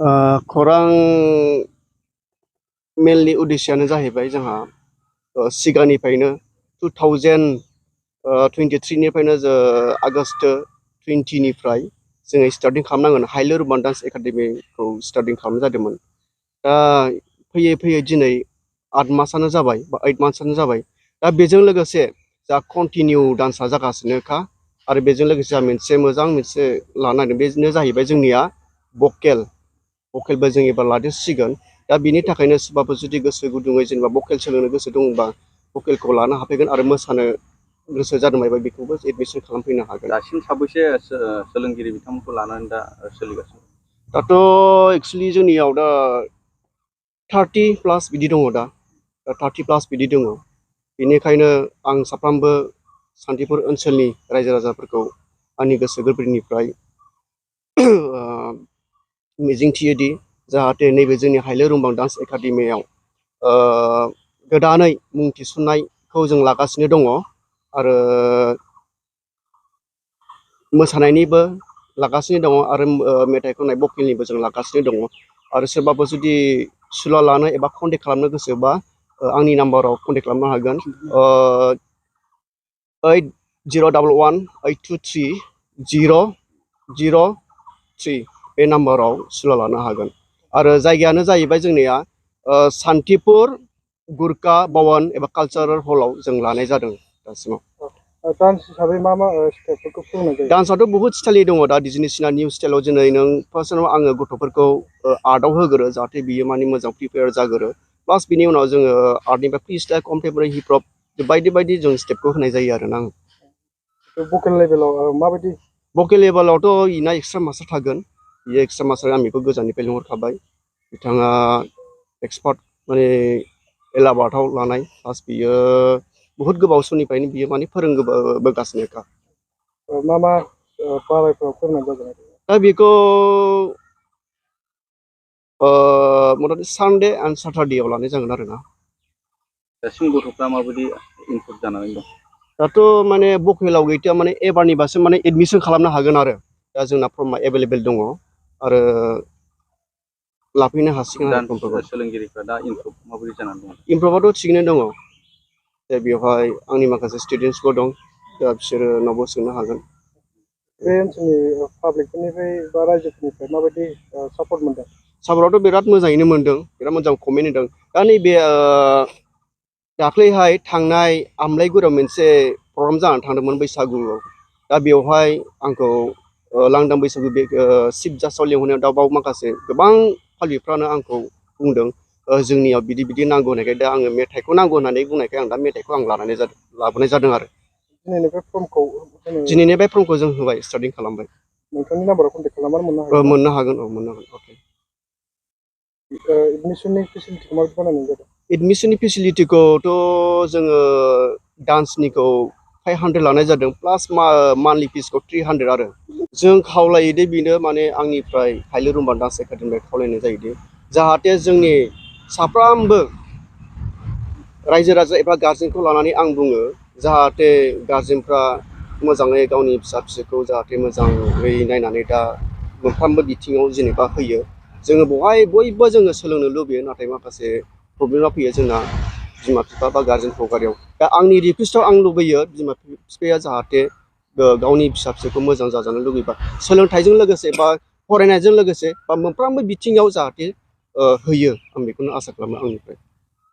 खौरां मेलनि उद्देश्यआनो जाहैबाय जोंहा सिगांनिफ्रायनो 2023 निफ्रायनो आगस्ट 20 निफ्राय जोङो स्टार्टिं खालामनांगोन हाइलो रुबान डान्स एकाडेमिखौ स्टार्टिं खालामनाय जादोंमोन। दा फैयै फैयै दिनै 8 मासआनो जाबाय बा 8 मान्थ्सआनो जाबाय। दा बेजों लोगोसे जा कन्टिनिउ डान्सआ जागासिनोखा आरो बेजों लोगोसे मोनसे मोजां मोनसे लानो नागिरदों बेनो जाहैबाय जोंनिया भकेलबो जों एबार लादेरसिगोन। दा बिनि थाखायनो सोरबाफोर जुदि गोसो गुदुङै जेनेबा भकेल सोलोंनो गोसो दंबा भकेलखौ लानो हाफैगोन आरो मोसानो गोसो जादोंबा बेखौबो एडमिसन खालामफैनो हागोन। दासिम साबैसे सोलोंगिरि बिथांमोनखौ लानानै दा सोलिगासिनो? दाथ' एक्सुवेलि जोंनियाव दा 30+ बिदि दङ दा 30+ बिदि दङ। बेनिखायनो आं साफ्रोमबो सान्थिपुर ओनसोलनि रायजो राजाफोरखौ आंनि गोसो गोरबोनिफ्राय मिजिंथियोदि जाहाथे नैबे जोंनि हाइलो रुबां डान्स एकाडेमियाव गोदानै मुं थिसननायखौ जों लागासिनो दङ आरो मोसानायनिबो लागासिनो दङ आरो मेथाइ खननाय भकेलनिबो जों लागासिनो दङ। आरो सोरबाफोर जुदि सुला लानो एबा कन्टेक्ट खालामनो गोसोबा आंनि नाम्बाराव कन्टेक्ट खालामनो हागोन 8011823003 बे नाम्बाराव सुला लानो हागोन। आरो जायगायानो जाहैबाय जोंनिया सान्थिपुर गुरखा भवन एबा कालचारेल हलाव जों लानाय जादों दासिमाव। डान्स हिसाबै मा स्टेपफोरखौ फोरोंनाय जायो? डान्सआथ' बहुत स्टाइलनि दङ दा डिजनिसिना निउ स्टाइलाव जेरै नों फार्स्टआव आङो गथ'फोरखौ आर्टआव होगोरो जाहाथे बियो माने मोजां प्रिपेयार जागोरो। प्लास बिनि उनाव जोङो आर्टनिफ्राय free style contemporary hip hop बायदि बायदि जों स्टेपखौ होनाय जायो आरोना। भकेल लेभेलाव माबायदि? भकेल लेभेलावथ' इना एक्सट्रा मास्टार थागोन। बियो एक्सट्रा मास्टार आं बेखौ गोजाननिफ्राय लिंहरखाबाय। बिथाङा एक्सपार्ट माने एलाबार्टआव लानाय प्लास बियो बहुत गोबाव समनिफ्रायनो बियो माने फोरोंबोगासिनोखा। मा बारायफ्राव फोरोंनाय जागोन? दा बेखौ मथामथि सानडे एन्ड साटारडेआव लानाय जागोन आरोना। दासिम गथ'फ्रा माबायदि इनपुट जानानै दं? दाथ' माने भकेलाव गैथ'आ माने एबारनिबासो माने एडमिसन खालामनो हागोन आरो दा जोंना फर्मा एभेलेबेल दङ आरो लाफैनो हासिगोन आरो फर्मफोरखौ। सोलोंगिरिफ्रा दा इमप्रुभ माबायदि जानानै दं? इमप्रुभआथ' थिगैनो दङ। दा बेवहाय आंनि माखासे स्टुडेन्टसफोर दं दा बिसोरो न'आव सोंनो हागोन। बे ओनसोलनि पाब्लिकफोरनिफ्राय बा रायजोफोरनिफ्राय माबायदि सापर्ट मोनदों? सापर्टआथ' बिराद मोजाङैनो मोनदों, बिराद मोजां कमेन्ट होदों। दा नैबे दाख्लैहाय थांनाय आमलायगुरियाव मोनसे प्रग्राम जानानै थांदोंमोन बैसागुआव। दा बेवहाय आंखौ लांदां बैसागु बे चिफ जास्टआव लिंहरनायाव दा बाव माखासे गोबां पाब्लिकफ्रानो आंखौ बुंदों जोंनियाव बिदि बिदि नांगौ होननायखाय दा आङो मेथाइखौ नांगौ होननानै बुंनायखाय आं दा मेथाइखौ आं लाबोनाय जादों आरो। दिनैनिफ्राय फर्मखौ जों होबाय, स्टार्टिं खालामबाय। नोंथांनि नाम्बाराव कन्टेक्ट खालामनानै मोननो हागोन? मोननो हागोन, औ मोननो हागोन। अके। एडमिसननि फेसिलिटिखौ माबायदि बानायनाय जादों? एडमिसननि फेसिलिटिखौथ' जोङो डान्सनिखौ 500 लानाय जादों प्लास मान्थलि फिसखौ 300 आरो। जों खावलायोदि बेनो माने आंनिफ्राय हाइलो रुबान डान्स एकाडेमिनिफ्राय खावलायनाय जायोदि जाहाथे जोंनि साफ्रोमबो रायजो राजा एबा गार्जेनखौ लानानै आं बुङो जाहाथे गार्जेनफ्रा मोजाङै गावनि फिसा फिसौखौ जाहाथे मोजाङै नायनानै दा मोनफ्रोमबो बिथिङाव जेनेबा होयो। जोङो बेवहाय बयबो जोङो सोलोंनो लुबैयो, नाथाय माखासे प्रब्लेमा फैयो जोंना बिमा बिफा बा गार्जेन हगारियाव। दा आंनि रिकुवेस्टआव आं लुबैयो बिमा बिफाया जाहाथे गावनि फिसा फिसौखौ मोजां जाजानो लुबैबा सोलोंथाइजों लोगोसे बा फरायनायजों लोगोसे बा मोनफ्रोमबो बिथिङाव जाहाथे होयो, आं बेखौनो आसा खालामो आंनिफ्राय।